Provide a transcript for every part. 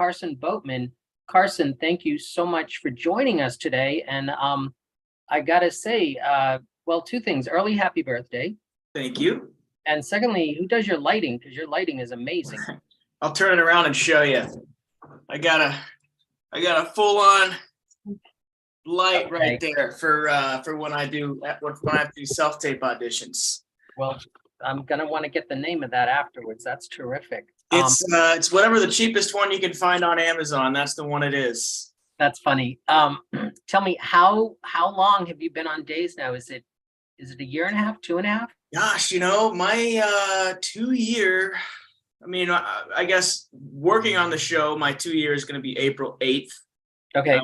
Carson Boatman. Carson, thank you so much for joining us today. And I gotta say, well, two things. Early happy birthday. Thank you. And secondly, who does your lighting? Because your lighting is amazing. I'll turn it around and show you. I got a full on light right there for when I do self-tape auditions. Well, I'm gonna want to get the name of that afterwards. That's terrific. It's whatever the cheapest one you can find on Amazon. That's the one it is. That's funny. Tell me, how long have you been on Days now? Is it a year and a half, 2.5? Gosh, my 2 year. I mean, I guess working on the show, my 2 year is going to be April 8th. Okay.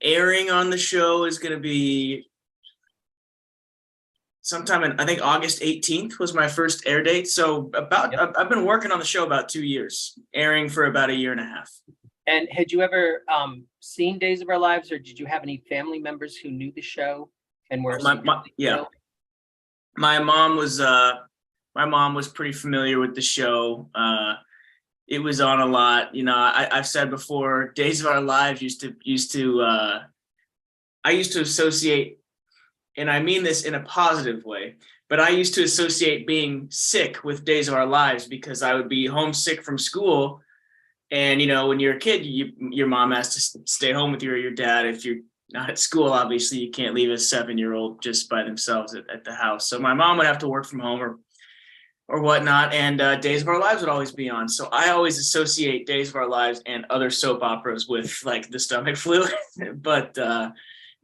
Airing on the show is going to be sometime in, I think, August 18th was my first air date. So I've been working on the show about 2 years, airing for about a year and a half. And had you ever seen Days of Our Lives, or did you have any family members who knew the show and were? My mom was pretty familiar with the show. It was on a lot. I've said before, Days of Our Lives I used to associate, and I mean this in a positive way, but I used to associate being sick with Days of Our Lives because I would be homesick from school. And, when you're a kid, your mom has to stay home with you, or your dad. If you're not at school, obviously you can't leave a 7-year-old just by themselves at the house. So my mom would have to work from home or whatnot. And Days of Our Lives would always be on. So I always associate Days of Our Lives and other soap operas with like the stomach flu. But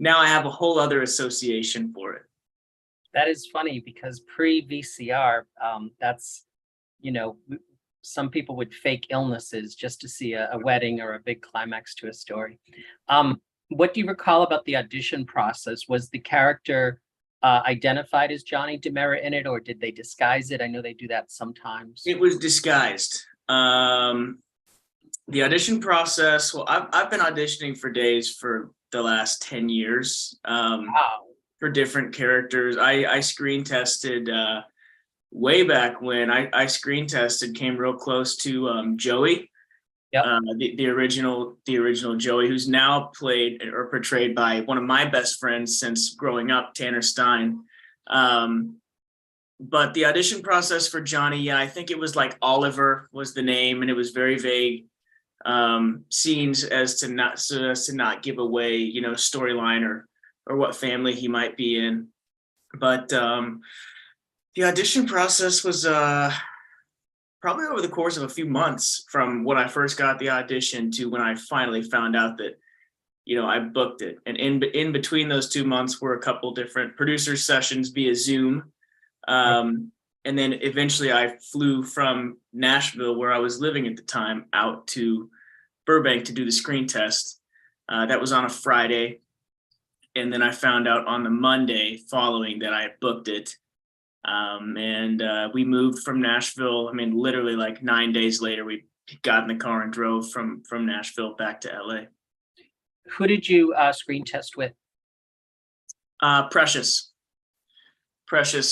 now I have a whole other association for it. That is funny because pre-VCR, that's, some people would fake illnesses just to see a wedding or a big climax to a story. What do you recall about the audition process? Was the character identified as Johnny DiMera in it, or did they disguise it? I know they do that sometimes. It was disguised. The audition process, well, I've been auditioning for Days for the last 10 years. Wow. For different characters. I screen tested way back when. I screen tested, came real close to Joey. Yep. The original Joey, who's now played or portrayed by one of my best friends since growing up, Tanner Stein. But the audition process for Johnny, I think it was like Oliver was the name, and it was very vague scenes as to not give away, storyline or what family he might be in. But the audition process was probably over the course of a few months from when I first got the audition to when I finally found out that, I booked it. And in between those 2 months were a couple different producer sessions via Zoom. And then eventually I flew from Nashville, where I was living at the time, out to Burbank to do the screen test. That was on a Friday. And then I found out on the Monday following that I had booked it. And we moved from Nashville. I mean, literally like 9 days later, we got in the car and drove from Nashville back to LA. Who did you screen test with? Precious,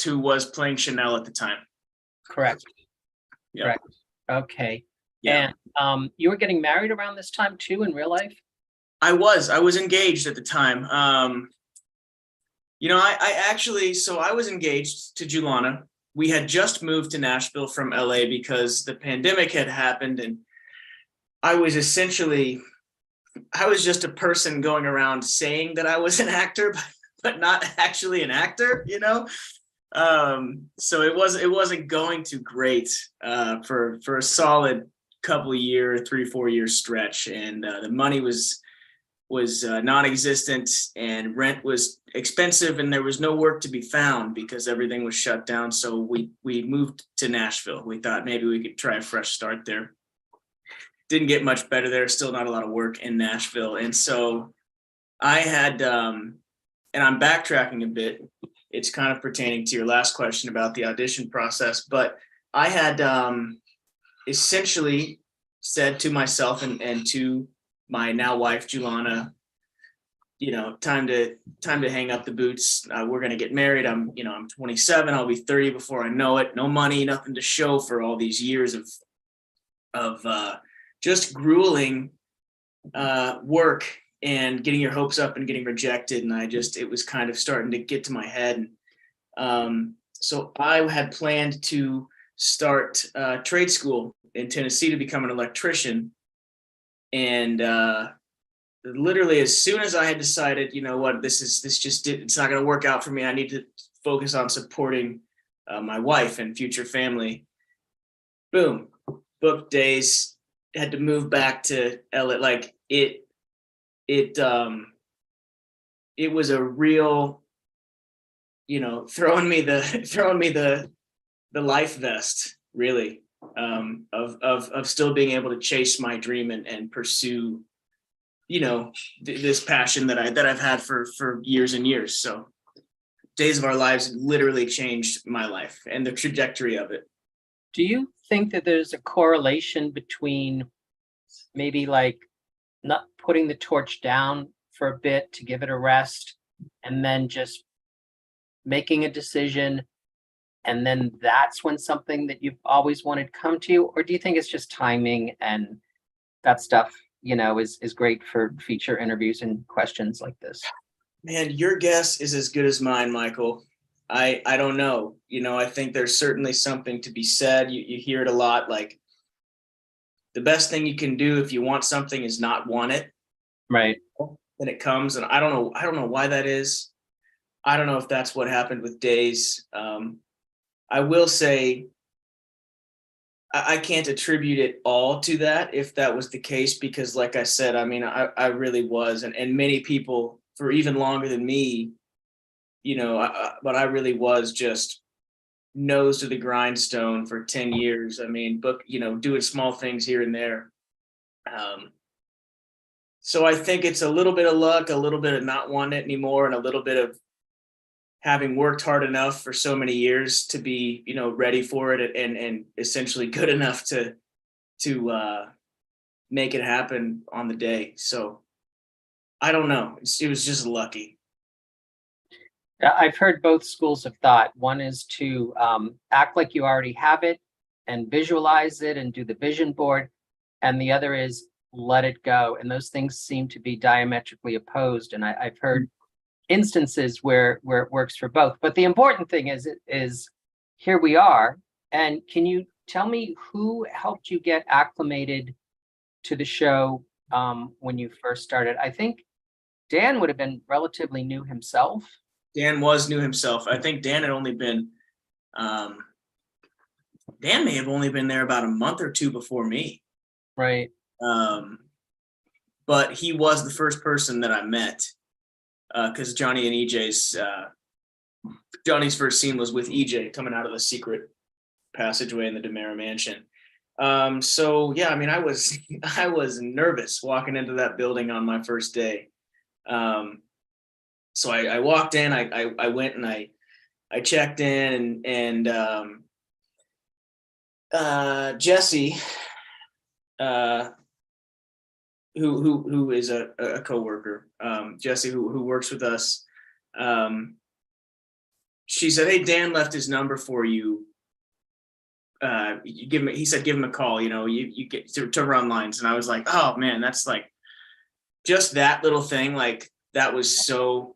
who was playing Chanel at the time. Correct. Yep. Correct. Okay. Yeah. And you were getting married around this time too in real life? I was engaged at the time. I was engaged to Julana. We had just moved to Nashville from LA because the pandemic had happened, and I was just a person going around saying that I was an actor, but not actually an actor, So it wasn't going too great for a solid couple of year, 3-4 year stretch, and the money was non-existent, and rent was expensive, and there was no work to be found because everything was shut down. So we moved to Nashville. We thought maybe we could try a fresh start there. Didn't get much better there. Still not a lot of work in Nashville. And so I had, and I'm backtracking a bit. It's kind of pertaining to your last question about the audition process, but I had essentially said to myself and to my now wife, Julana, time to hang up the boots. We're going to get married. I'm 27. I'll be 30 before I know it. No money, nothing to show for all these years of just grueling work and getting your hopes up and getting rejected. And it was kind of starting to get to my head. So I had planned to start trade school in Tennessee to become an electrician. And literally as soon as I had decided, you know what, it's not going to work out for me. I need to focus on supporting my wife and future family. Boom, booked days, had to move back to LA. Like it was a real, you know, throwing me the life vest, really, of still being able to chase my dream and pursue, you know, this passion that I've had for years and years. So Days of Our Lives literally changed my life and the trajectory of it. Do you think that there's a correlation between maybe like not putting the torch down for a bit to give it a rest and then just making a decision, and then that's when something that you've always wanted come to you? Or do you think it's just timing and that stuff, you know, is great for feature interviews and questions like this? Man, your guess is as good as mine, Michael. I don't know. You know, I think there's certainly something to be said. You hear it a lot, like the best thing you can do if you want something is not want it. Right. Then it comes, and I don't know why that is. I don't know if that's what happened with Days. I will say I can't attribute it all to that if that was the case, because like I said, I mean, I really was, and many people for even longer than me, you know, but I really was just nose to the grindstone for 10 years. I mean, you know, doing small things here and there. So I think it's a little bit of luck, a little bit of not wanting it anymore, and a little bit of having worked hard enough for so many years to be, you know, ready for it and essentially good enough to make it happen on the day. So I don't know. It was just lucky. I've heard both schools of thought. One is to act like you already have it and visualize it and do the vision board. And the other is let it go. And those things seem to be diametrically opposed. And I've heard instances where it works for both. But the important thing is here we are. And can you tell me who helped you get acclimated to the show when you first started? I think Dan would have been relatively new himself. Dan was new himself. I think Dan had only been, Dan may have only been there about a month or two before me. Right. But he was the first person that I met, because Johnny and EJ's, Johnny's first scene was with EJ coming out of the secret passageway in the DeMera mansion. So yeah, I mean, I was nervous walking into that building on my first day. So I walked in, I went and I checked in, and Jesse, who is a coworker, Jesse, who works with us, she said, "Hey, Dan left his number for you. He said, give him a call, you know, you get to run lines." And I was like, oh man, that's like just that little thing. Like that was so,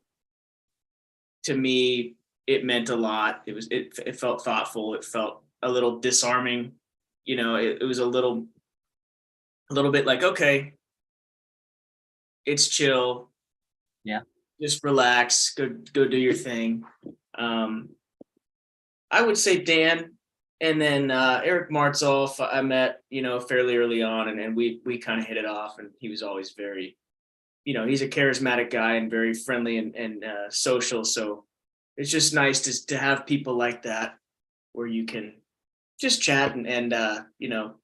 to me, it meant a lot. It felt thoughtful. It felt a little disarming. You know, it was a little bit like, okay, it's chill. Yeah. Just relax, go do your thing. I would say Dan, and then Eric Martzoff I met, you know, fairly early on, and we kind of hit it off, and he was always very, you know, he's a charismatic guy and very friendly and social. So it's just nice to have people like that where you can just chat and you know,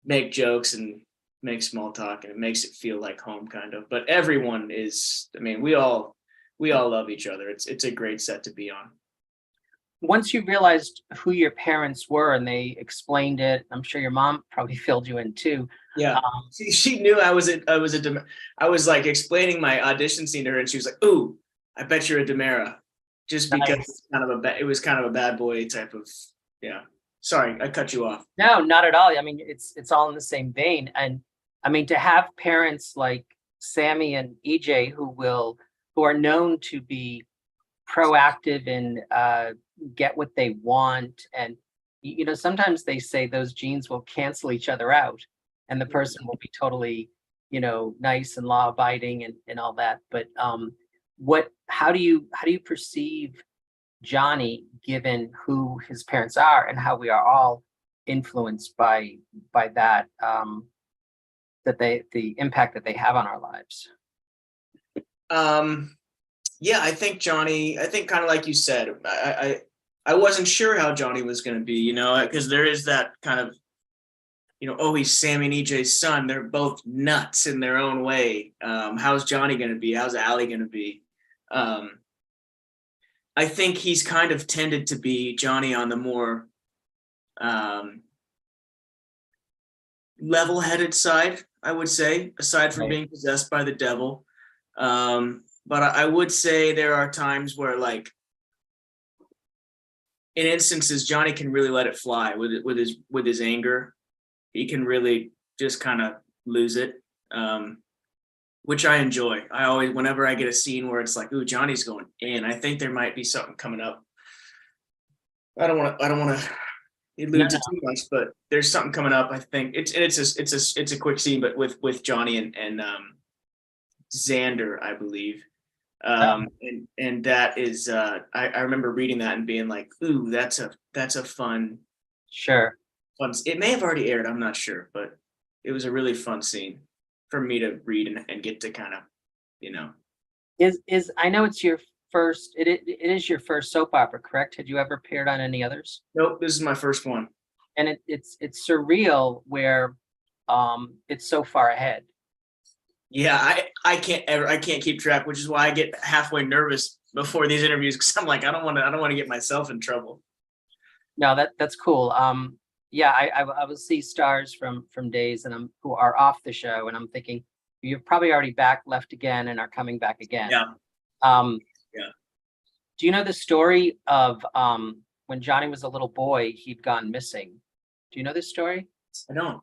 make jokes and make small talk, and it makes it feel like home kind of. But everyone is, I mean, we all love each other. It's a great set to be on. Once you realized who your parents were and they explained it, I'm sure your mom probably filled you in too. Yeah, she knew I was like explaining my audition scene to her, and she was like, "Ooh, I bet you're a DeMera," just because Nice. it was kind of a bad boy type of, yeah. Sorry, I cut you off. No, not at all. I mean, it's all in the same vein. And I mean, to have parents like Sammy and EJ who are known to be proactive and get what they want. And you know, sometimes they say those genes will cancel each other out, and the person will be totally, you know, nice and law abiding and all that. But how do you perceive Johnny, given who his parents are and how we are all influenced by that the impact that they have on our lives? Yeah, I think kind of like you said, I wasn't sure how Johnny was going to be, you know, because there is that kind of, you know, oh, he's Sammy and EJ's son. They're both nuts in their own way. How's Johnny going to be? How's Allie going to be? I think he's kind of tended to be Johnny on the more level-headed side, I would say, aside from being possessed by the devil. But I would say there are times where, like, in instances, Johnny can really let it fly with his anger. He can really just kind of lose it, which I enjoy. I always, whenever I get a scene where it's like, "Ooh, Johnny's going in," I think there might be something coming up. I don't want to allude to too much, but there's something coming up. I think it's a quick scene, but with Johnny and Xander, I believe. And that is I remember reading that and being like, ooh, that's a fun. Sure. It may have already aired, I'm not sure, but it was a really fun scene for me to read and get to kind of, you know. Is I know it's your first, it is your first soap opera, correct? Had you ever appeared on any others? Nope, this is my first one. And it's surreal where it's so far ahead. Yeah, I can't keep track, which is why I get halfway nervous before these interviews, because I'm like, I don't want to get myself in trouble. No, that's cool. Yeah, I will see stars from days and who are off the show, and I'm thinking you're probably already left again and are coming back again. Yeah. Yeah. Do you know the story of when Johnny was a little boy, he'd gone missing? Do you know this story? I don't.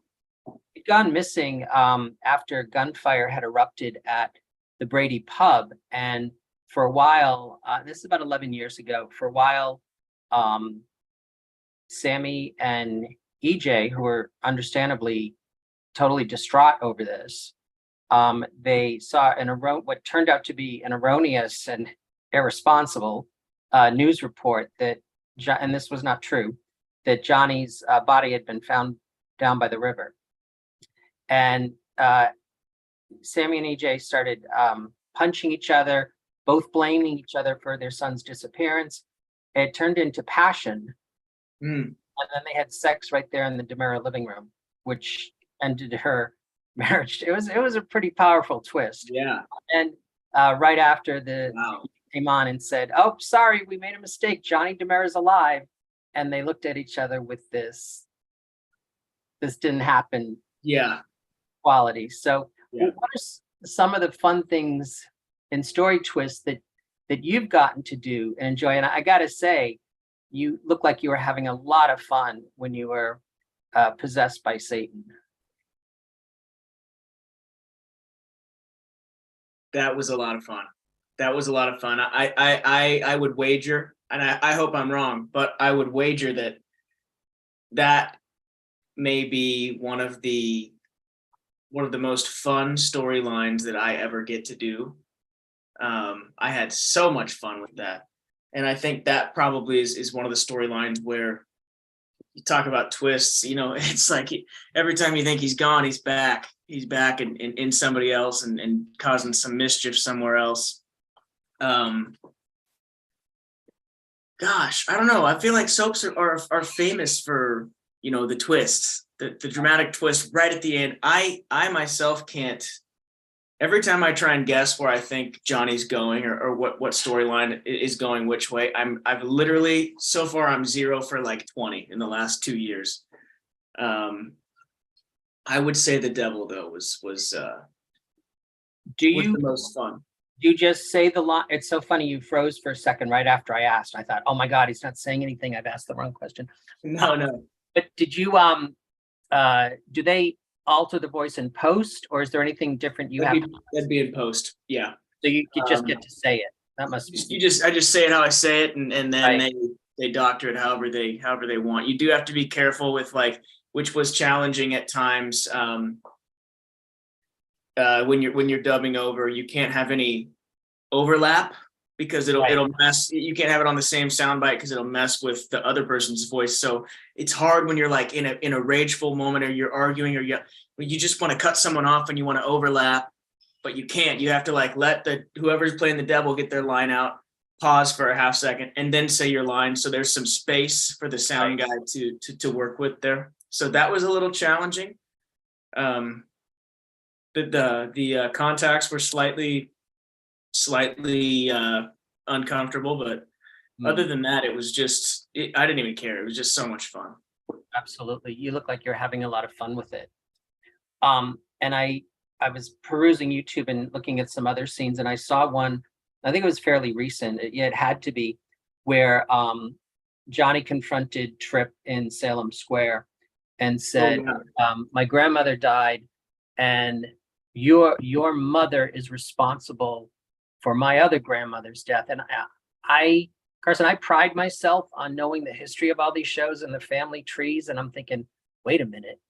He'd gone missing after gunfire had erupted at the Brady pub, and for a while, this is about 11 years ago. For a while, Sammy and EJ, who were understandably totally distraught over this, they saw what turned out to be an erroneous and irresponsible news report that, and this was not true, that Johnny's body had been found down by the river. And Sammy and EJ started punching each other, both blaming each other for their son's disappearance. It turned into passion. And then they had sex right there in the DeMera living room, which ended her marriage. It was a pretty powerful twist. Yeah. And right after came on and said, "Oh, sorry, we made a mistake. Johnny DeMera's alive." And they looked at each other with this didn't happen. Yeah. Quality. So what are some of the fun things in story twists that you've gotten to do and enjoy? And I gotta say, you look like you were having a lot of fun when you were possessed by Satan. That was a lot of fun. I would wager, and I hope I'm wrong, but I would wager that may be one of the most fun storylines that I ever get to do. I had so much fun with that. And I think that probably is one of the storylines where you talk about twists, you know, it's like every time you think he's gone, he's back in somebody else and causing some mischief somewhere else. Gosh, I don't know. I feel like soaps are famous for, you know, the twists, the dramatic twist right at the end. I myself can't. Every time I try and guess where I think Johnny's going or what storyline is going which way, I've literally so far I'm 0 for like 20 in the last 2 years. I would say the devil though was the most fun. Do you just say the line? It's so funny. You froze for a second right after I asked. I thought, oh my God, he's not saying anything. I've asked the wrong question. No. But did you do they alter the voice in post, or is there anything different you have? That'd be in post. Yeah. So you just get Um, to say it. That must I just say it how I say it, and then right. they doctor it however they want. You do have to be careful with like, which was challenging at times. When you're dubbing over, you can't have any overlap because Right. it'll mess. You can't have it on the same soundbite because it'll mess with the other person's voice. So it's hard when you're like in a rageful moment, or you're arguing, or you just want to cut someone off and you want to overlap, but you can't. You have to like let the whoever's playing the devil get their line out, pause for a half second, and then say your line. So there's some space for the sound guy to work with there. So that was a little challenging. Um, the contacts were slightly uncomfortable, but other than that, it was just I didn't even care. It was just so much fun. Absolutely. You look like you're having a lot of fun with it. And I was perusing YouTube and looking at some other scenes, and I saw one, I think it was fairly recent. It had to be, where Johnny confronted Tripp in Salem Square and Oh said, yeah. my grandmother died, and your mother is responsible for my other grandmother's death. And Carson, I pride myself on knowing the history of all these shows and the family trees. And I'm thinking, wait a minute,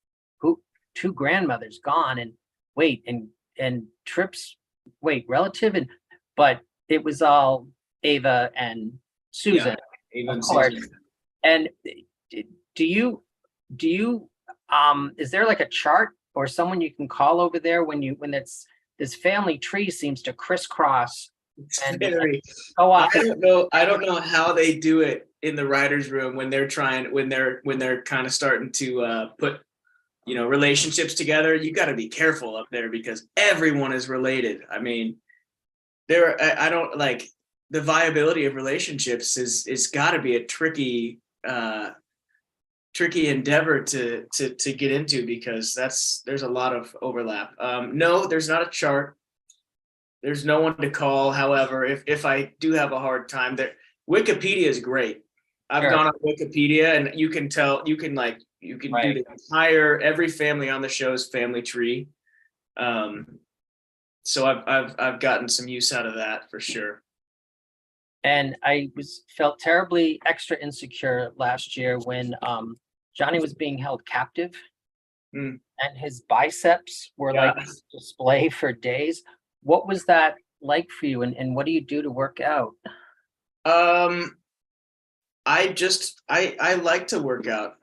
who, two grandmothers gone, and wait, and Tripp's, wait, relative, and but it was all Ava and Susan, Even of course. Susan. And do you is there like a chart or someone you can call over there when it's this family tree seems to crisscross and go I off? And don't know. I don't know how they do it in the writers' room when they're kind of starting to put relationships together. You got to be careful up there because everyone is related. I mean, I don't like the viability of relationships is got to be a tricky endeavor to get into because there's a lot of overlap. No, there's not a chart. There's no one to call. However, if I do have a hard time, there Wikipedia is great. I've gone on Wikipedia and you can do the entire every family on the show's family tree. So I've gotten some use out of that for sure. And I felt terribly extra insecure last year when Johnny was being held captive, and his biceps were like display for days. What was that like for you, and what do you do to work out? I like to work out.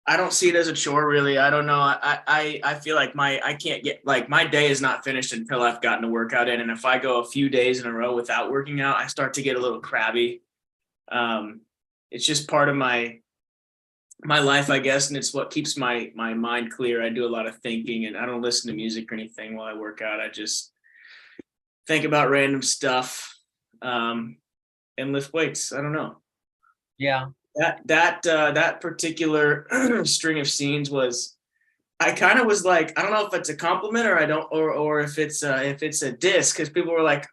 I don't see it as a chore really. I don't know. I feel like I can't get like my day is not finished until I've gotten a workout in. And if I go a few days in a row without working out, I start to get a little crabby. It's just part of my life, I guess, and it's what keeps my mind clear. I do a lot of thinking, and I don't listen to music or anything while I work out. I just think about random stuff, and lift weights. I don't know. Yeah. That particular string of scenes was, I kind of was like, I don't know if it's a compliment or I don't, or if it's a diss, because people were like,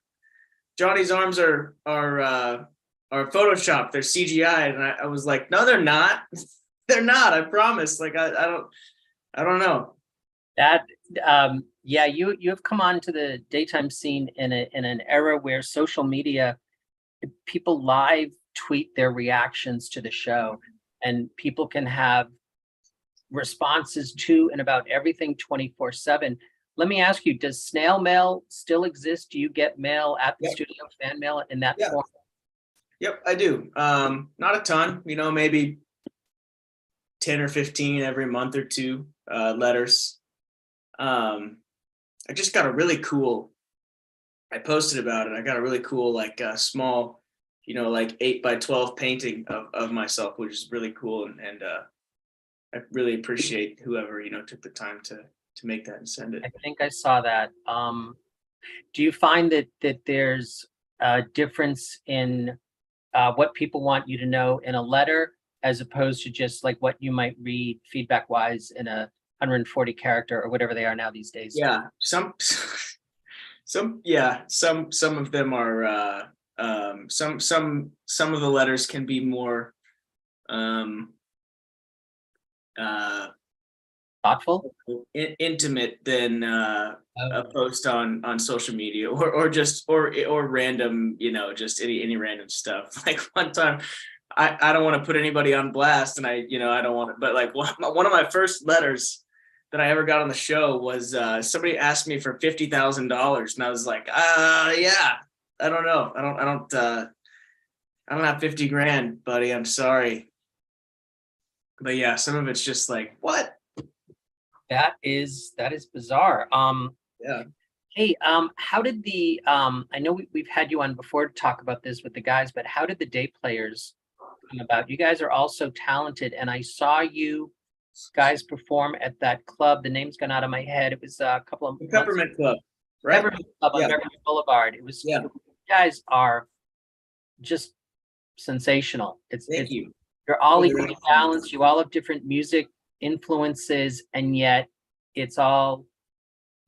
Johnny's arms are photoshopped, they're CGI, and I was like, no, they're not. They're not. I promise. Like I don't know. That yeah, you have come on to the daytime scene in an era where social media, people live tweet their reactions to the show, and people can have responses to and about everything 24/7. Let me ask you, does snail mail still exist? Do you get mail at the studio, fan mail in that form? Yep, I do. Not a ton, maybe 10 or 15 every month or two letters. I just got a really cool, I posted about it. I got a really cool, like small, like 8x12 painting of myself, which is really cool. And I really appreciate whoever, took the time to make that and send it. I think I saw that. Do you find that there's a difference in what people want you to know in a letter as opposed to just like what you might read feedback wise in a 140 character or whatever they are now these days? Yeah, some of them are Some of the letters can be more Thoughtful? intimate than a Oh, post on social media, or random, just any random stuff. Like one time, I don't want to put anybody on blast, and I don't want to, but like one of my first letters that I ever got on the show was somebody asked me for $50,000, and I was like, yeah, I don't know, I don't have 50 grand, buddy, I'm sorry. But yeah, some of it's just like, what? that is bizarre. Yeah. Hey, how did I know we've had you on before to talk about this with the guys, but how did the day players come about? You guys are all so talented, and I saw you guys perform at that club. The name's gone out of my head. It was a couple of The months. Peppermint Club, right? Peppermint Club on Yeah. Beverly Boulevard. It was, Yeah. you guys are just sensational. Thank you. You're all Yeah, equally balanced. You all have different music influences, and yet it's all,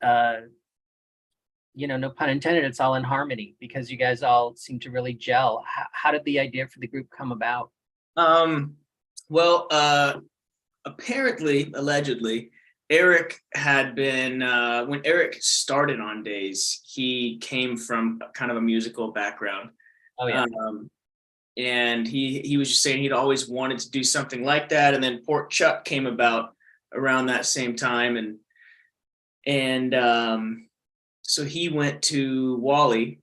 uh, no pun intended, it's all in harmony because you guys all seem to really gel. How did the idea for the group come about? Well, apparently, allegedly, Eric had been when Eric started on Days, he came from kind of a musical background. Oh yeah. And he was just saying he'd always wanted to do something like that. And then Port Chuck came about around that same time, and so he went to Wally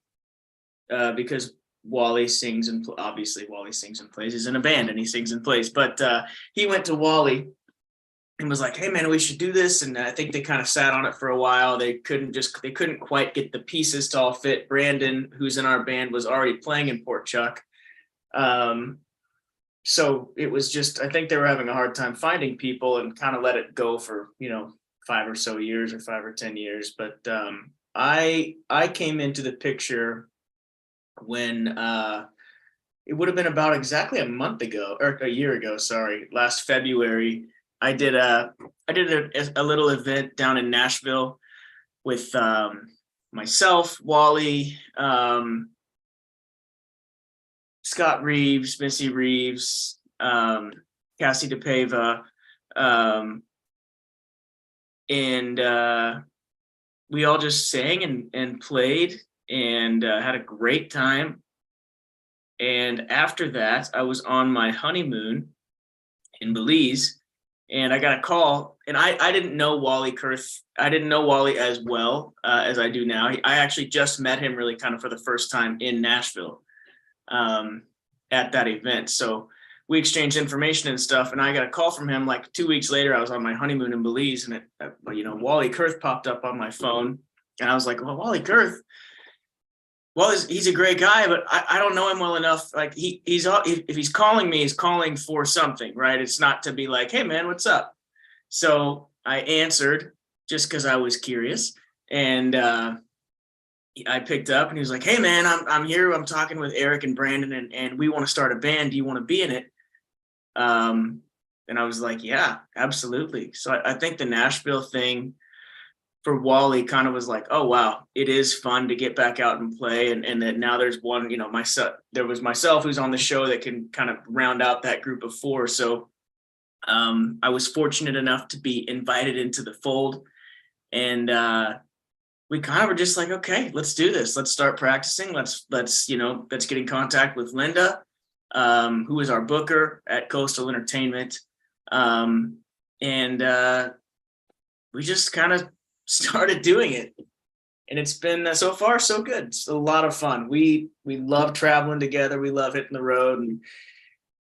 because Wally sings and obviously Wally sings and plays. He's in a band and he sings and plays. But he went to Wally and was like, "Hey man, we should do this." And I think they kind of sat on it for a while. They couldn't quite get the pieces to all fit. Brandon, who's in our band, was already playing in Port Chuck. So it was just, I think they were having a hard time finding people and kind of let it go for 5 or so years or 5 or 10 years. But I came into the picture when it would have been about exactly a month ago or a year ago, sorry, last February. I did a little event down in Nashville with myself, Wally, Scott Reeves, Missy Reeves, Cassie DePava, and we all just sang and played and had a great time. And after that, I was on my honeymoon in Belize, and I got a call. And I didn't know Wally Kurth. I didn't know Wally as well as I do now. I actually just met him really kind of for the first time in Nashville at that event. So we exchanged information and stuff. And I got a call from him like 2 weeks later. I was on my honeymoon in Belize, and Wally Kurth popped up on my phone, and I was like, "Well, Wally Kurth. Well, he's a great guy, but I don't know him well enough. Like if he's calling me, he's calling for something, right? It's not to be like, hey man, what's up?" So I answered just because I was curious, and I picked up, and he was like, "Hey man, I'm here. I'm talking with Eric and Brandon, and we want to start a band. Do you want to be in it?" And I was like, "Yeah, absolutely." So I think the Nashville thing for Wally kind of was like, "Oh wow, it is fun to get back out and play," and that now there's one, there was myself who's on the show that can kind of round out that group of 4. So I was fortunate enough to be invited into the fold, and we kind of were just like, "Okay, let's do this. Let's start practicing. Let's get in contact with Linda, who is our booker at Coastal Entertainment, and we just kind of started doing it, and it's been so far so good. It's a lot of fun. We love traveling together. We love hitting the road and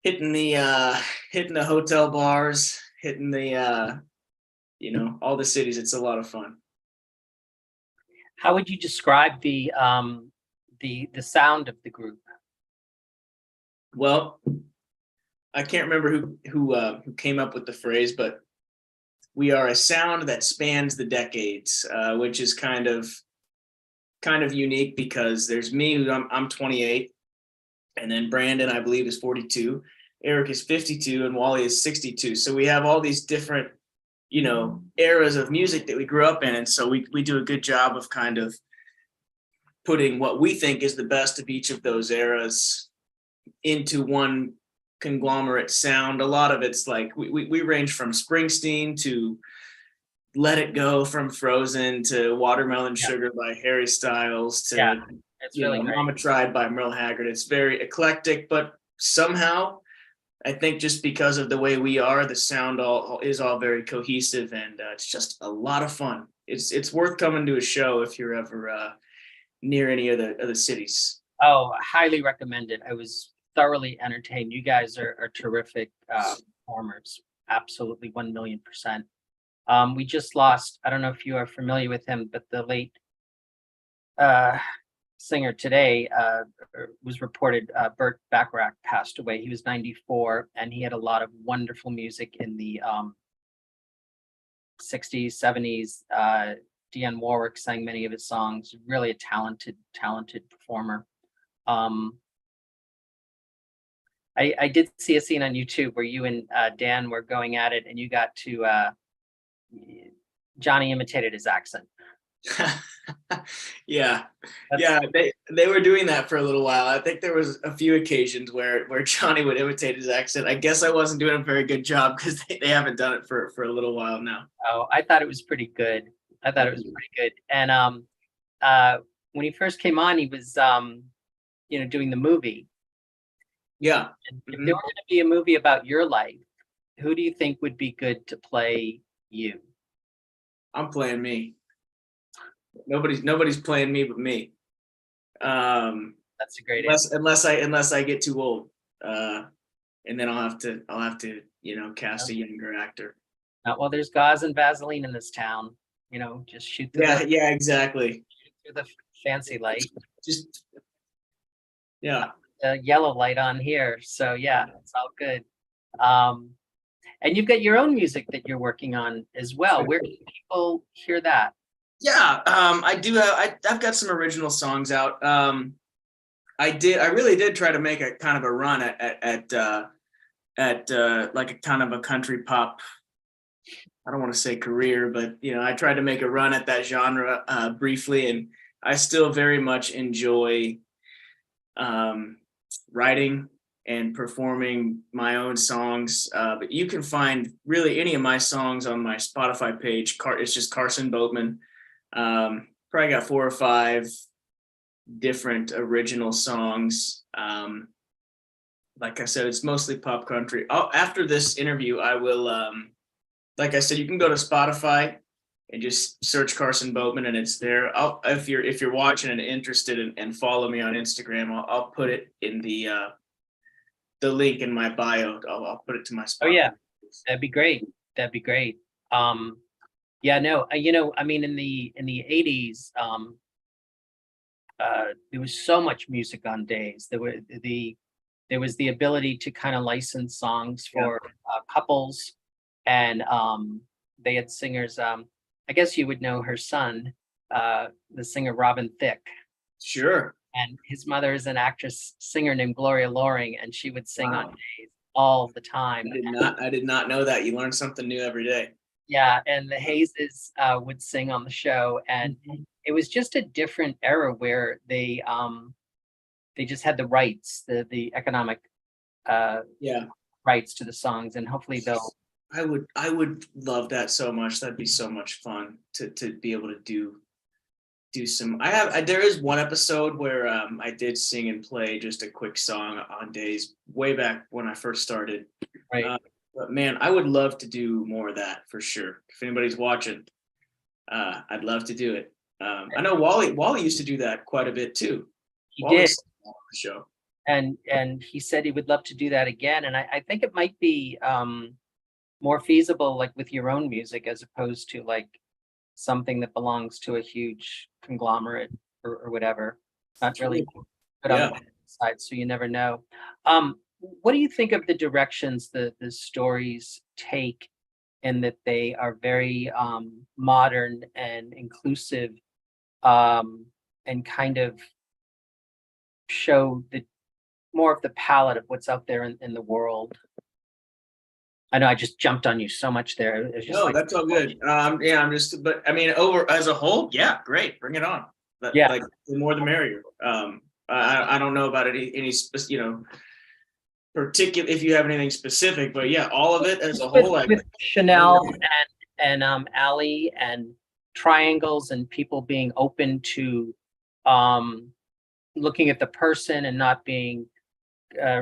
hitting the hotel bars, hitting the all the cities. It's a lot of fun. How would you describe the sound of the group? Well, I can't remember who came up with the phrase, but we are a sound that spans the decades, which is kind of unique because there's me, who I'm 28, and then Brandon, I believe, is 42, Eric is 52, and Wally is 62. So we have all these different, eras of music that we grew up in, and so we do a good job of kind of putting what we think is the best of each of those eras into one conglomerate sound. A lot of it's like we range from Springsteen to Let It Go from Frozen to Watermelon Yeah. Sugar by Harry Styles to Yeah, it's really great. Mama Tried by Merle Haggard. It's very eclectic, but somehow I think just because of the way we are, the sound is all very cohesive, and it's just a lot of fun. It's worth coming to a show if you're ever near any of the cities. Oh, highly recommended. I was thoroughly entertained. You guys are terrific performers. Absolutely 1,000,000%. We just lost, I don't know if you are familiar with him, but the late uh, singer today was reported, Burt Bacharach passed away. He was 94, and he had a lot of wonderful music in the 60s, 70s. Dionne Warwick sang many of his songs. Really a talented performer. I did see a scene on YouTube where you and Dan were going at it, and you got to Johnny imitated his accent. Yeah, they were doing that for a little while. I think there was a few occasions where Johnny would imitate his accent. I guess I wasn't doing a very good job because they haven't done it for a little while now. Oh, I thought it was pretty good. And when he first came on, he was doing the movie. Yeah. And if there were going to be a movie about your life, who do you think would be good to play you? I'm playing me. Nobody's playing me but me. That's a great answer. Unless I get too old, and then I'll have to cast a younger actor. Well, there's gauze and Vaseline in this town. Just shoot through Exactly. through the fancy light. Just yeah. The yellow light on here. So yeah, it's all good. And you've got your own music that you're working on as well. Where can people hear that? Yeah, I do. I've got some original songs out. I really did try to make a kind of a run at like a kind of a country pop. I don't want to say career, but I tried to make a run at that genre briefly, and I still very much enjoy writing and performing my own songs. But you can find really any of my songs on my Spotify page. It's just Carson Boatman. Probably got 4 or 5 different original songs. Like I said, it's mostly pop country. After this interview, I will, like I said, you can go to Spotify and just search Carson Boatman, and it's there. If you're watching and interested and follow me on Instagram, I'll put it in the link in my bio. I'll put it to my Spotify. Oh yeah, that'd be great. Yeah, no, I mean, in the 80s, there was so much music on days. There was the ability to kind of license songs for couples, and they had singers. I guess you would know her son, the singer Robin Thicke. Sure. And his mother is an actress singer named Gloria Loring, and she would sing on days all the time. I did not know that. You learn something new every day. Yeah, and the Hayeses would sing on the show, and it was just a different era where they just had the rights, the economic rights to the songs, and hopefully they'll. I would love that so much. That'd be so much fun to be able to do some. There is one episode where I did sing and play just a quick song on days way back when I first started. Right. But man, I would love to do more of that for sure. If anybody's watching, I'd love to do it. I know Wally used to do that quite a bit too. He did on the show, and he said he would love to do that again. And I think it might be more feasible, like with your own music, as opposed to like something that belongs to a huge conglomerate or whatever. Not really good on the side, so you never know. What do you think of the directions the stories take, in that they are very modern and inclusive, and kind of show the more of the palette of what's out there in the world? I know I just jumped on you so much there. No, that's all good. But I mean, over as a whole, yeah, great. Bring it on. Yeah. Like the more the merrier. I don't know about any particular, if you have anything specific, but yeah, all of it as a whole. With Chanel and Allie and triangles and people being open to looking at the person and not being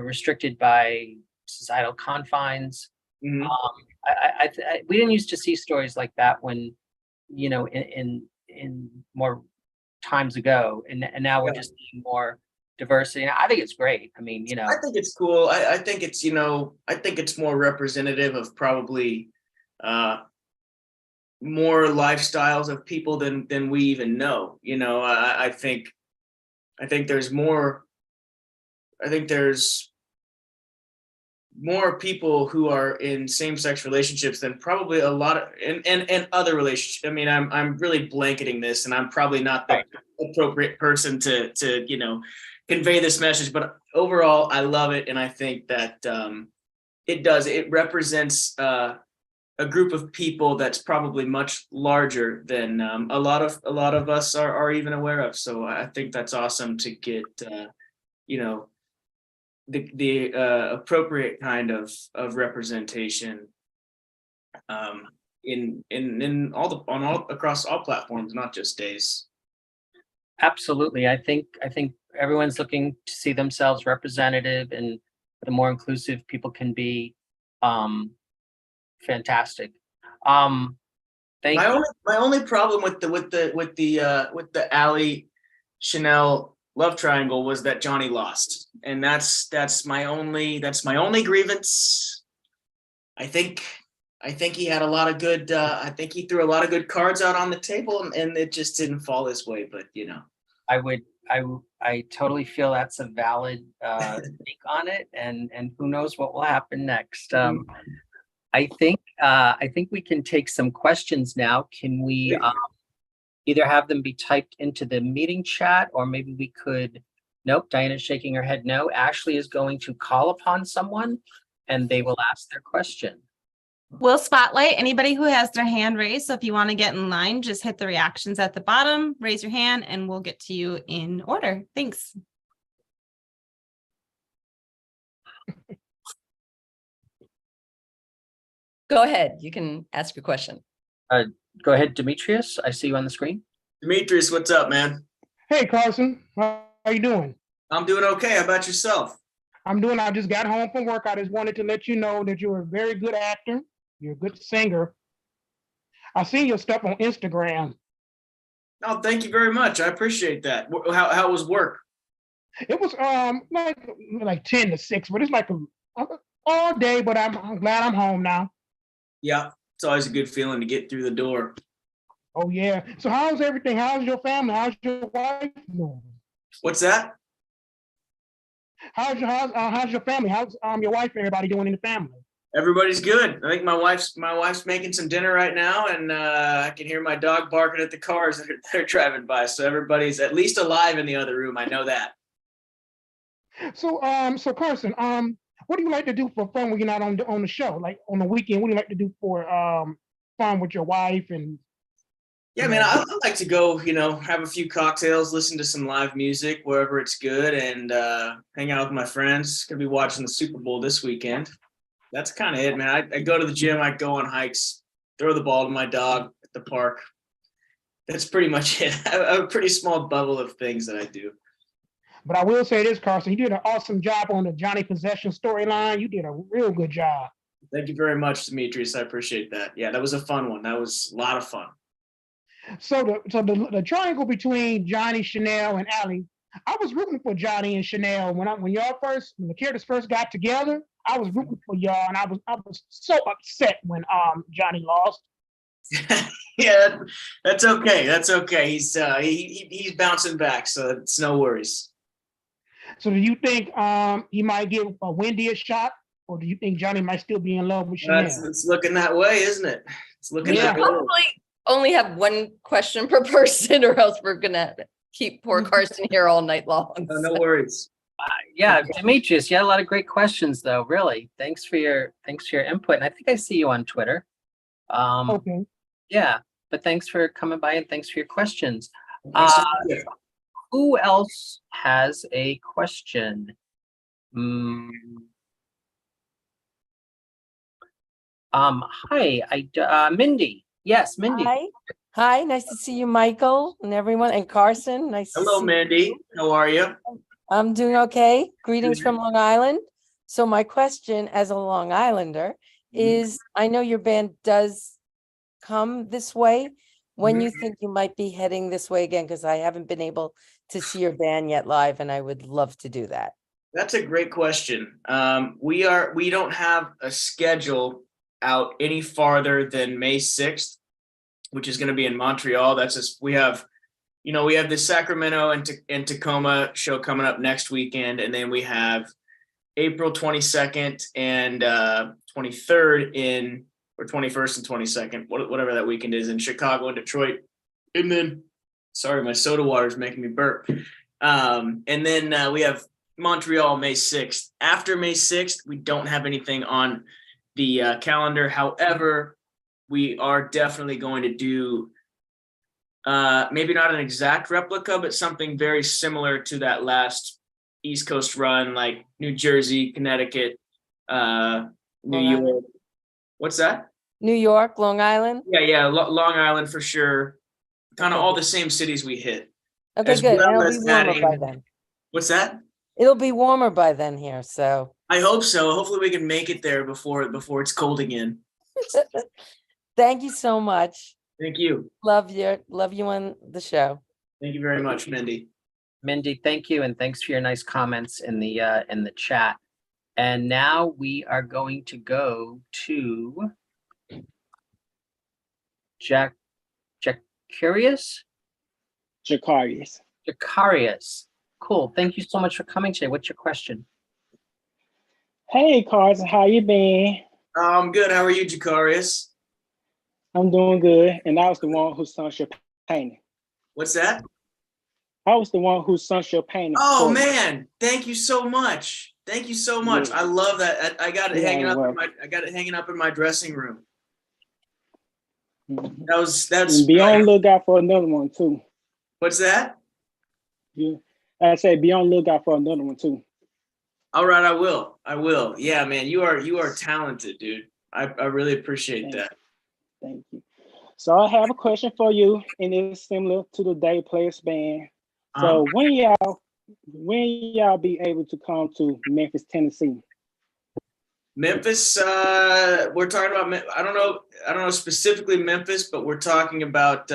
restricted by societal confines. Mhm. We didn't used to see stories like that when, in more times ago, and now we're Yeah. just seeing more diversity. And I think it's great. I mean, I think it's cool. I think it's, I think it's more representative of probably more lifestyles of people than we even know. I think there's more. I think there's more people who are in same-sex relationships than probably a lot of and other relationships. I mean, I'm really blanketing this, and I'm probably not the appropriate person to convey this message. But overall, I love it, and I think that it represents a group of people that's probably much larger than a lot of us are even aware of. So I think that's awesome to get the appropriate kind of representation in all across all platforms, not just days. absolutely. I think everyone's looking to see themselves representative, and the more inclusive people can be, fantastic. Thank you. My only problem with the Allie Chanel love triangle was that Johnny lost, and that's my only grievance. I think he had a lot of good. I think he threw a lot of good cards out on the table, and it just didn't fall his way. But I totally feel that's a valid take on it, and who knows what will happen next. I think we can take some questions now. Can we either have them be typed into the meeting chat, or maybe we could? Nope, Diana's shaking her head no. Ashley is going to call upon someone and they will ask their question. We'll spotlight anybody who has their hand raised. So if you want to get in line, just hit the reactions at the bottom, raise your hand, and we'll get to you in order. Thanks. Go ahead. You can ask your question. Go ahead, Demetrius. I see you on the screen. Demetrius, what's up, man? Hey, Carson. How you doing? I'm doing okay. How about yourself? I just got home from work. I just wanted to let you know that you're a very good actor. You're a good singer. I seen your stuff on Instagram. Oh, thank you very much. I appreciate that. How was work? It was like 10 to 6, but it's like all day, but I'm glad I'm home now. Yeah, it's always a good feeling to get through the door. Oh yeah. So how's everything? How's your family? How's your wife doing? What's that? How's your family? How's your wife and everybody doing in the family? Everybody's good. I think my wife's making some dinner right now, and I can hear my dog barking at the cars that are driving by. So everybody's at least alive in the other room. I know that. So Carson, what do you like to do for fun when you're not on the show? Like on the weekend, what do you like to do for fun with your wife and? Yeah, man, I like to go, have a few cocktails, listen to some live music wherever it's good, and hang out with my friends. Gonna be watching the Super Bowl this weekend. That's kind of it, man. I go to the gym, I go on hikes, throw the ball to my dog at the park. That's pretty much it. I have a pretty small bubble of things that I do. But I will say this, Carson, you did an awesome job on the Johnny Possession storyline. You did a real good job. Thank you very much, Demetrius. I appreciate that. Yeah, that was a fun one. That was a lot of fun. So the triangle between Johnny, Chanel, and Allie, I was rooting for Johnny and Chanel when the characters first got together. I was rooting for y'all, and I was so upset when Johnny lost. Yeah, that's okay. That's okay. He's bouncing back, so it's no worries. So do you think he might give Wendy a shot, or do you think Johnny might still be in love with Chanel? It's looking that way, isn't it? It's looking that way. Probably only have one question per person, or else we're gonna keep poor Carson here all night long. No worries. Yeah, Demetrius, you had a lot of great questions, though. Really, thanks for your input. And I think I see you on Twitter. Okay. Yeah, but thanks for coming by and thanks for your questions. Uh, who else has a question? Mm, hi, Mindy. Yes, Mindy. Hi. Hi, nice to see you, Michael, and everyone, and Carson. Nice to Hello, see Mandy. you. How are you? I'm doing okay. Greetings Good. from Long Island. So my question as a Long Islander is, I know your band does come this way. When you think you might be heading this way again, because I haven't been able to see your band yet live, and I would love to do that. That's a great question. We don't have a schedule out any farther than May 6th, which is going to be in Montreal. That's just, we have the Sacramento and Tacoma show coming up next weekend. And then we have April 22nd and 23rd or 21st and 22nd, whatever that weekend is, in Chicago and Detroit. And then, sorry, my soda water is making me burp. And then we have Montreal May 6th. After May 6th, we don't have anything on the calendar. However, we are definitely going to do maybe not an exact replica, but something very similar to that last East Coast run, like New Jersey, Connecticut, New York. What's that? New York, Long Island? Yeah, Long Island for sure. Kind of Okay, all good. the same cities we hit. Okay, as good. well And it'll as be warmer by adding- then. What's that? It'll be warmer by then here, so. I hope so. Hopefully we can make it there before it's cold again. Thank you so much. Thank you. Love you on the show. Thank you very much, Mindy. Mindy, thank you, and thanks for your nice comments in the chat. And now we are going to go to Jacarius. Jacarius. Cool. Thank you so much for coming today. What's your question? Hey, Carson, how you been? I'm good. How are you, Jacarius? I'm doing good. And I was the one who sung your painting. What's that? I was the one who sung your painting. Oh for you. man, thank you so much. Thank you so much. Yeah. I love that. I got it Yeah, hanging you're up. welcome. I got it hanging up in my dressing room. Mhm. That's And be on lookout for another one too. What's that? Yeah. I say be on lookout for another one too. All right, I will. Yeah, man, you are talented, dude. I really appreciate Thank that. Thank you. So I have a question for you, and it's similar to the Day Players Band. So when y'all be able to come to Memphis, Tennessee? Memphis, we're talking about, I don't know specifically Memphis, but we're talking about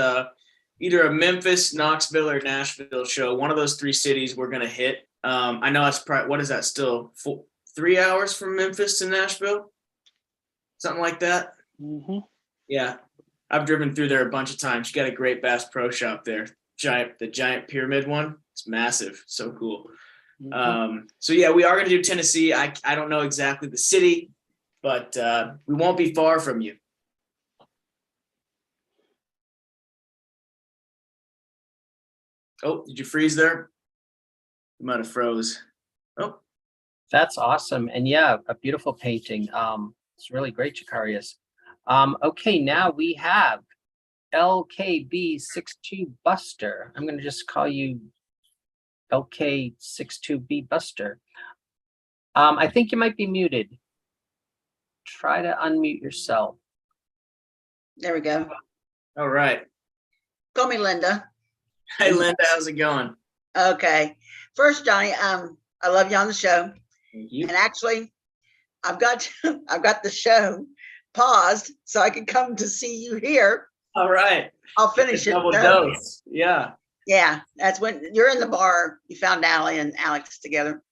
either a Memphis, Knoxville, or Nashville show. One of those three cities we're going to hit. I know it's probably, what is that still? 3 hours from Memphis to Nashville? Something like that. Mm-hmm. Yeah. I've driven through there a bunch of times. You got a great Bass Pro Shop there. The giant pyramid one. It's massive. So cool. Mm-hmm. So yeah, we are going to do Tennessee. I don't know exactly the city, but we won't be far from you. Oh, did you freeze there? You might have froze. Oh, That's awesome. And yeah, a beautiful painting. It's really great, Jacarius. Okay, now we have LKB62 Buster. I'm going to just call you LK62B Buster. I think you might be muted. Try to unmute yourself. There we go. all right. Call me Linda. Hey, Linda, how's it going? Okay. First, Johnny, I love you on the show. Thank you. And actually, I've got the show paused so I can come to see you here. All right. I'll finish it. Double dose. Yeah. Yeah, that's when you're in the bar. You found Allie and Alex together.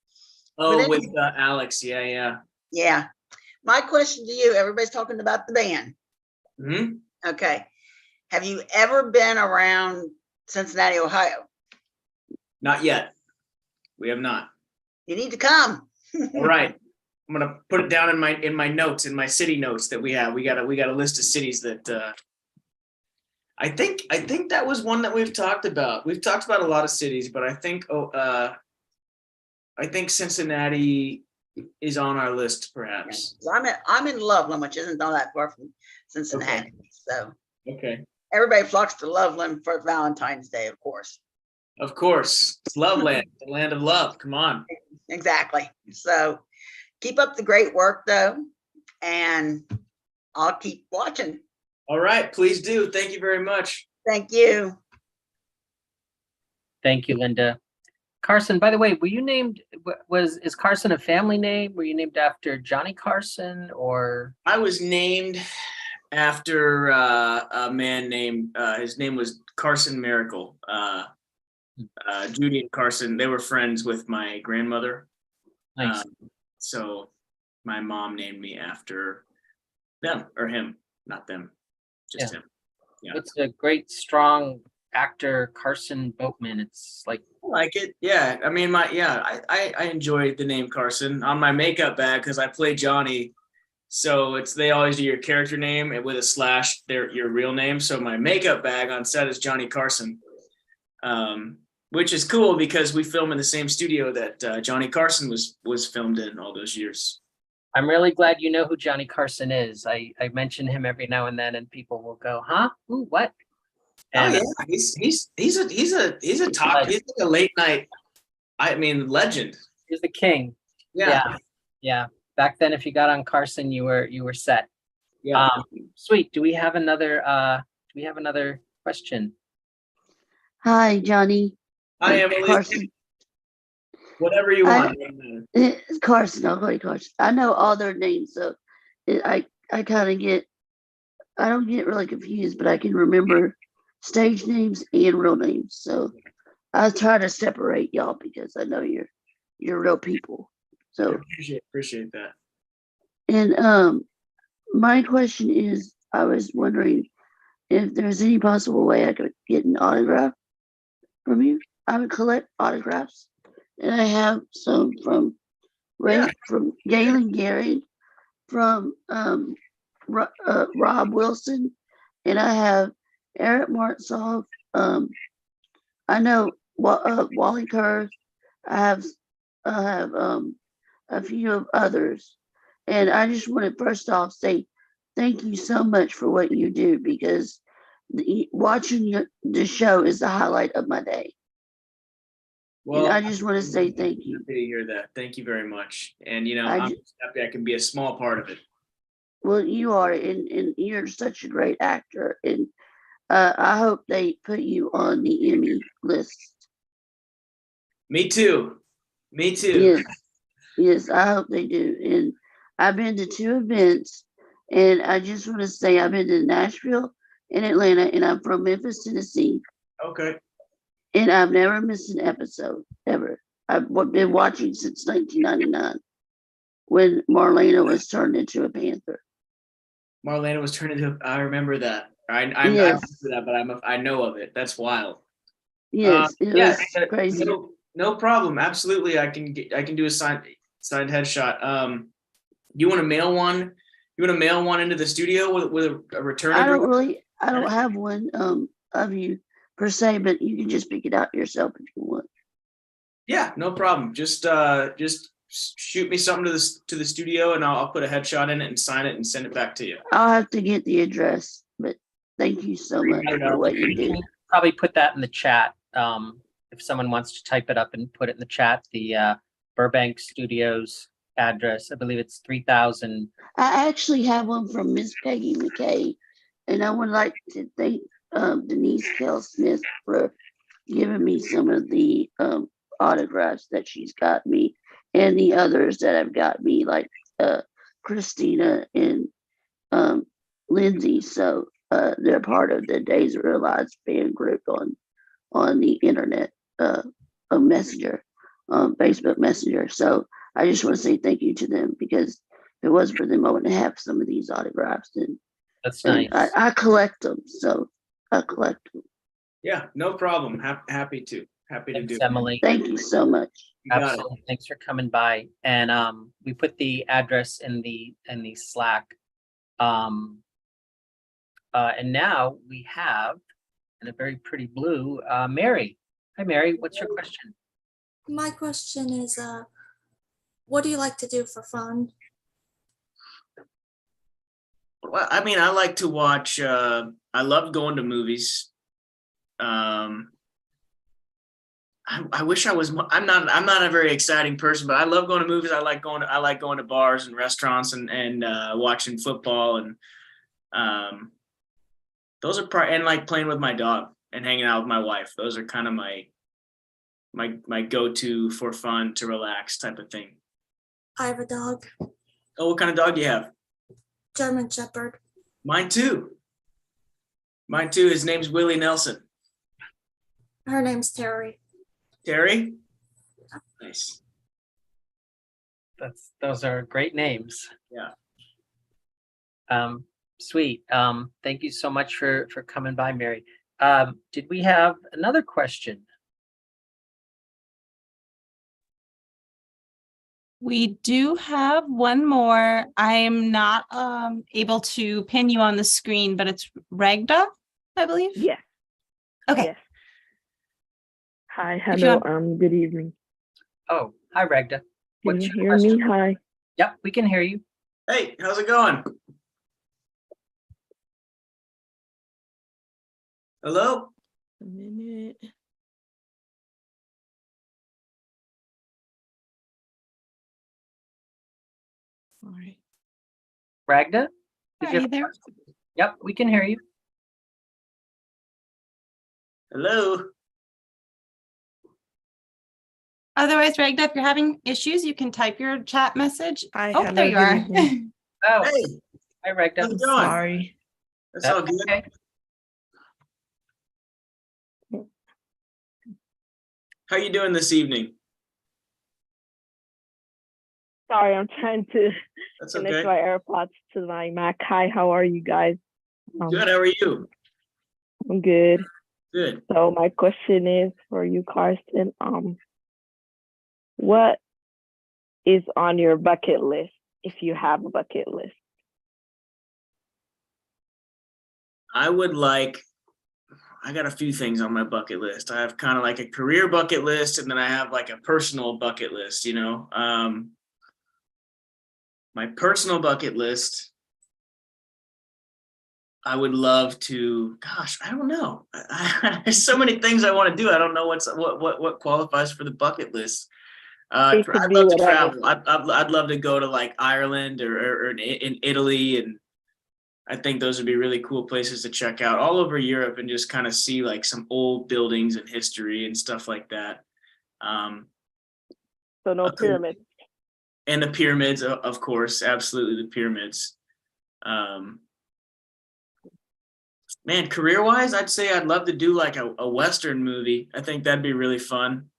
Oh, But with Alex. Yeah. Yeah. My question to you, everybody's talking about the band. Hmm. Okay. Have you ever been around Cincinnati, Ohio? Not yet. We have not. You need to come. All right. I'm gonna put it down in my notes, in my city notes that we have. We got a list of cities that I think that was one that we've talked about. We've talked about a lot of cities, but I think Cincinnati is on our list, perhaps. So I'm in Loveland, which isn't all that far from Cincinnati. So Okay. everybody flocks to Loveland for Valentine's Day, of course. Of course, it's Loveland, the land of love. Come on. Exactly. So keep up the great work though, and I'll keep watching. All right, please do. Thank you very much. Thank you. Thank you, Linda. Carson, by the way, were you named, is Carson a family name? Were you named after Johnny Carson or? I was named after a man named, his name was Carson Miracle. Judy and Carson, they were friends with my grandmother. Nice. So my mom named me after them, or him, not them, just him. Yeah. It's a great, strong actor, Carson Boatman. It's like, I like it. Yeah. I mean, I enjoy the name Carson on my makeup bag because I play Johnny. So they always do your character name and with a slash, your real name. So my makeup bag on set is Johnny Carson, which is cool because we film in the same studio that Johnny Carson was filmed in all those years. I'm really glad you know who Johnny Carson is. I mention him every now and then, and people will go, "Huh? Ooh, what?" And oh yeah, he's a top. He's like a late night. I mean, legend. he's the king. Yeah. Yeah. Back then, if you got on Carson, you were set. Yeah. Sweet. Do we have another question? Hi, Johnny. Hi, Emily. Carson. Whatever you want. Carson, I'll call you Carson. I know all their names, so I kind of I don't get really confused, but I can remember stage names and real names. So I try to separate y'all because I know you're real people. So appreciate that. And my question is, I was wondering if there's any possible way I could get an autograph from you. I would collect autographs, and I have some from from Galen Gary, from Rob Wilson, and I have Eric Martsolf. I know Wally Kerr. I have a few of others, and I just want to first off say thank you so much for what you do, because watching the show is the highlight of my day. Well, and I just want to say thank you. Happy to hear that. Thank you very much. And I'm just happy I can be a small part of it. Well, you are, and you're such a great actor, and I hope they put you on the Emmy list. Me too. Yes, yes, I hope they do. And I've been to 2 events, and I just want to say I've been to Nashville and Atlanta, and I'm from Memphis, Tennessee. Okay. And I've never missed an episode, ever. I've been watching since 1999, when Marlena was turned into a panther. Marlena was turned into. I remember that. I Yes. remember that, but I know of it. That's wild. Yes, it was crazy. No problem. Absolutely, I can do a signed headshot. You want to mail one? You want to mail one into the studio with a return address? I don't have one of you per se, but you can just pick it out yourself if you want. Yeah, no problem. Just shoot me something to the studio, and I'll put a headshot in it and sign it and send it back to you. I'll have to get the address, but thank you so much for what you do. Probably put that in the chat. If someone wants to type it up and put it in the chat, the Burbank Studios address, I believe it's 3000. I actually have one from Miss Peggy McKay, and I would like to thank Denise Kell Smith for giving me some of the autographs that she's got me, and the others that have got me, like Christina and Lindsay. So they're part of the Days of Our Lives fan group on the internet, Messenger, Facebook Messenger. So I just want to say thank you to them, because if it wasn't for them, I wouldn't have some of these autographs. And that's nice. I collect them, so I collect them. Yeah, no problem. Happy to do. Emily. Thank you so much. Absolutely. Thanks for coming by. And we put the address in the Slack. And now we have, in a very pretty blue, Mary. Hi, Mary. What's your question? My question is, what do you like to do for fun? Well, I mean, I like to watch. I love going to movies. I wish I was. I'm not. I'm not a very exciting person, but I love going to movies. I like going to bars and restaurants and watching football and those are and like playing with my dog and hanging out with my wife. Those are kind of my go-to for fun to relax type of thing. I have a dog, Oh, what kind of dog do you have? German Shepherd. Mine too. Mine too. His name's Willie Nelson. Her name's Terry. Terry? Nice. Those are great names. Yeah. Sweet. Thank you so much for coming by, Mary. Did we have another question? We do have one more. I am not able to pin you on the screen, but it's Ragda, I believe. Yes. Okay. Yes. Hi. If you Hello. Good evening. Oh, hi, Ragda. Can What's you your hear me? question? Hi. Yep, we can hear you. Hey, how's it going? Hello? A minute. All right. Ragda? Did Are you you have a there? question? Yep, we can hear you. Hello? Otherwise, Ragda, if you're having issues, you can type your chat message. Hi, Oh, there you hello, are. good evening. Oh, Hey, hi, Ragda. how's it going? Sorry. That's all good. Okay. How you doing this evening? Sorry, I'm trying to That's connect okay. my AirPods to my Mac. Hi, how are you guys? Good, how are you? I'm good. Good. So my question is for you, Carson. What is on your bucket list if you have a bucket list? I got a few things on my bucket list. I have kind of like a career bucket list, and then I have like a personal bucket list, you know. My personal bucket list, I would love to, gosh, I don't know. There's so many things I want to do. I don't know what qualifies for the bucket list. It could I'd be love to whatever. travel. I'd love to go to like Ireland or in Italy, and I think those would be really cool places to check out all over Europe and just kind of see like some old buildings and history and stuff like that. So no Okay. pyramids. And the pyramids, of course, absolutely the pyramids. Man, career-wise, I'd say I'd love to do like a Western movie. I think that'd be really fun.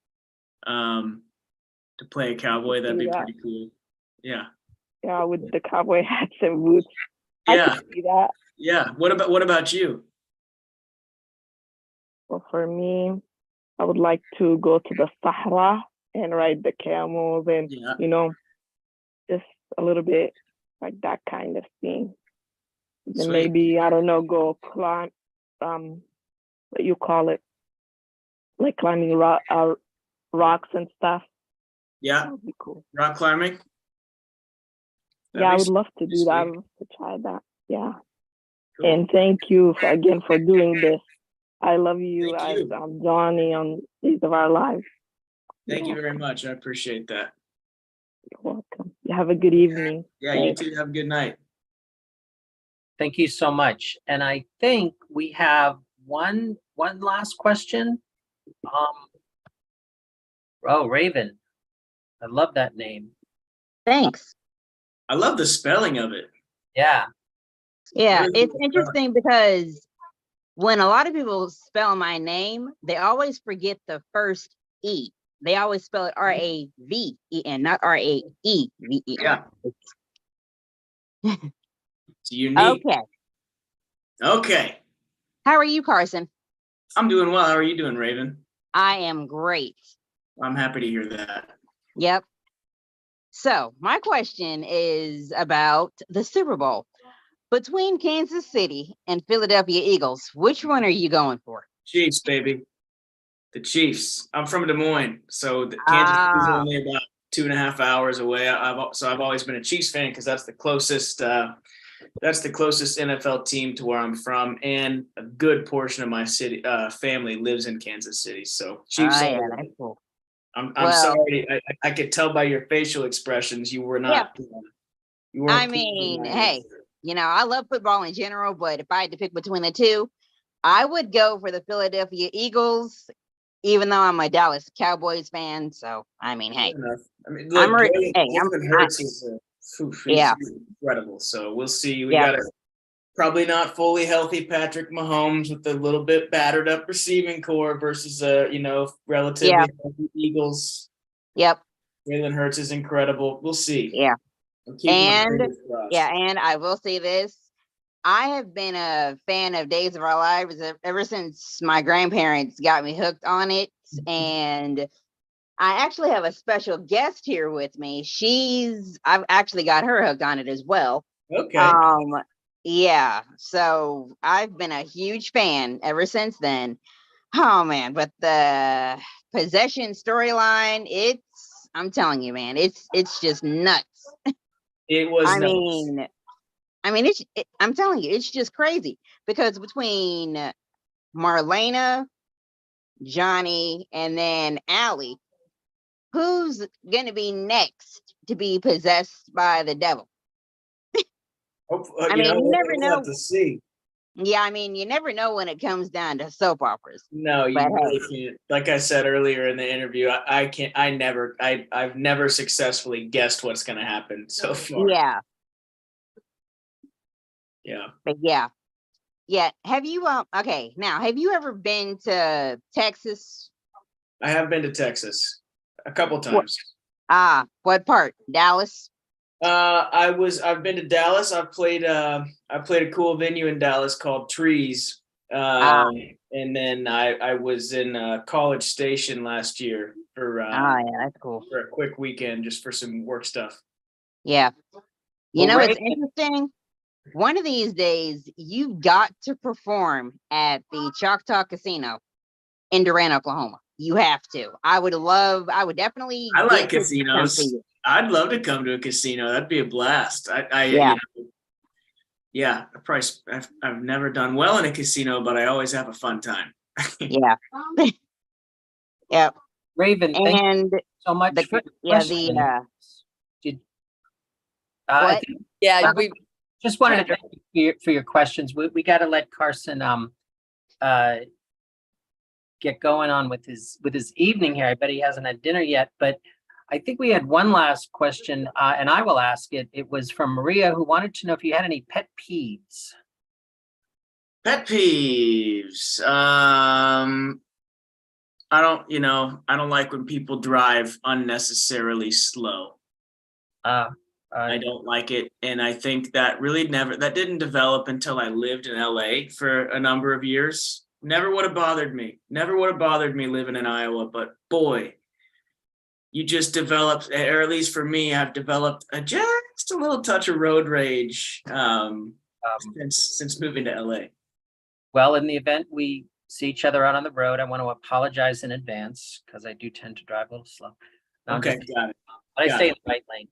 To play a cowboy, that'd be pretty cool. Yeah. Yeah, with the cowboy hats and boots. Yeah. I could see that. Yeah. What about you? Well, for me, I would like to go to the Sahara and ride the camels and, Yeah. you know, just a little bit like that kind of thing. Then Sweet. maybe, I don't know, go climb, what you call it, like climbing rocks and stuff. Yeah. That would be cool. Rock climbing. Yeah, I would That'd love to do that. I sweet. would love to try that. Yeah. Cool. And thank you again for doing this. I love you Thank as you. Johnny on Days of Our Lives. Thank you You're very much. I appreciate that. welcome. You have a good evening. Yeah, you Thanks. too. Have a good night. Thank you so much. And I think we have one last question. Oh, Raven. I love that name. Thanks. I love the spelling of it. Yeah. Yeah, Really it's cool. interesting because when a lot of people spell my name, they always forget the first E. They always spell it R-A-V-E-N, not R-A-E-V-E-N. Yeah. It's unique. Okay. Okay. How are you, Carson? I'm doing well. How are you doing, Raven? I am great. I'm happy to hear that. Yep. So my question is about the Super Bowl. Between Kansas City and Philadelphia Eagles, which one are you going for? Chiefs, baby. The Chiefs. I'm from Des Moines, so Kansas City is only about 2.5 hours away. I've always been a Chiefs fan because that's the closest That's the closest NFL team to where I'm from, and a good portion of my family lives in Kansas City. So Chiefs. Oh, yeah, that's cool. I'm Well- sorry. I could tell by your facial expressions you were not. You weren't I mean, hey, I love football in general, but if I had to pick between the two, I would go for the Philadelphia Eagles, even though I'm a Dallas Cowboys fan. So, I mean, hey, I mean, look, Jalen Hurts is yeah. incredible. So we'll see. We Yeah. got a probably not fully healthy Patrick Mahomes with a little bit battered up receiving core versus relatively healthy Eagles. Yep. Jalen Hurts is incredible. We'll see. Yeah. I'm keeping my fingers crossed. And I will say this. I have been a fan of Days of Our Lives ever since my grandparents got me hooked on it. And I actually have a special guest here with me. I've actually got her hooked on it as well. Okay. Yeah. So I've been a huge fan ever since then. Oh man, but the possession storyline, I'm telling you, man, it's just nuts. It was nuts. I'm telling you, it's just crazy because between Marlena, Johnny, and then Allie, who's going to be next to be possessed by the devil? You never know. To see. Yeah, you never know when it comes down to soap operas. No, you really can't. Like I said earlier in the interview, I can't. I've never successfully guessed what's going to happen so far. Yeah. Yeah. But yeah. Have you have you ever been to Texas? I have been to Texas a couple times. What part? Dallas? I've been to Dallas. I played a cool venue in Dallas called Trees. And then I was in College Station last year for that's cool. For a quick weekend just for some work stuff. Yeah. It's interesting. One of these days, you've got to perform at the Choctaw Casino in Durant, Oklahoma. You have to. I would definitely. I like casinos. I'd love to come to a casino. That'd be a blast. I've never done well in a casino, but I always have a fun time. Yeah. Yeah. Raven, thank you so much. We just wanted to thank you for your questions. We got to let Carson get going on with his evening here. I bet he hasn't had dinner yet, but I think we had one last question, and I will ask it. It was from Maria, who wanted to know if you had any pet peeves. Pet peeves. I don't like when people drive unnecessarily slow. I don't like it. And I think that that didn't develop until I lived in LA for a number of years. Never would have bothered me living in Iowa, but boy, you just developed, or at least for me, I've developed just a little touch of road rage since moving to LA. Well, in the event we see each other out on the road, I want to apologize in advance because I do tend to drive a little slow. Okay, got it. But I stay in the right lane.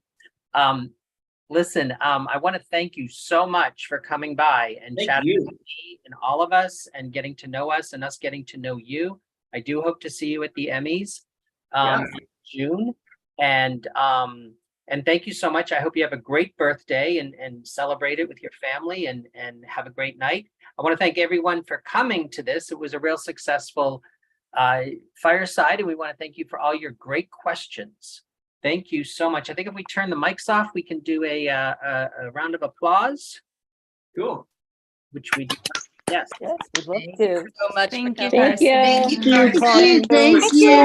Listen, I want to thank you so much for coming by and chatting with me and all of us and getting to know us and us getting to know you. I do hope to see you at the Emmys in June. And thank you so much. I hope you have a great birthday and celebrate it with your family and have a great night. I want to thank everyone for coming to this. It was a real successful fireside, and we want to thank you for all your great questions. Thank you so much. I think if we turn the mics off, we can do a round of applause. Cool. Which we do. Yes. Yes, we'd love to. so much. Thank you. Thank Carson. you. Thank you.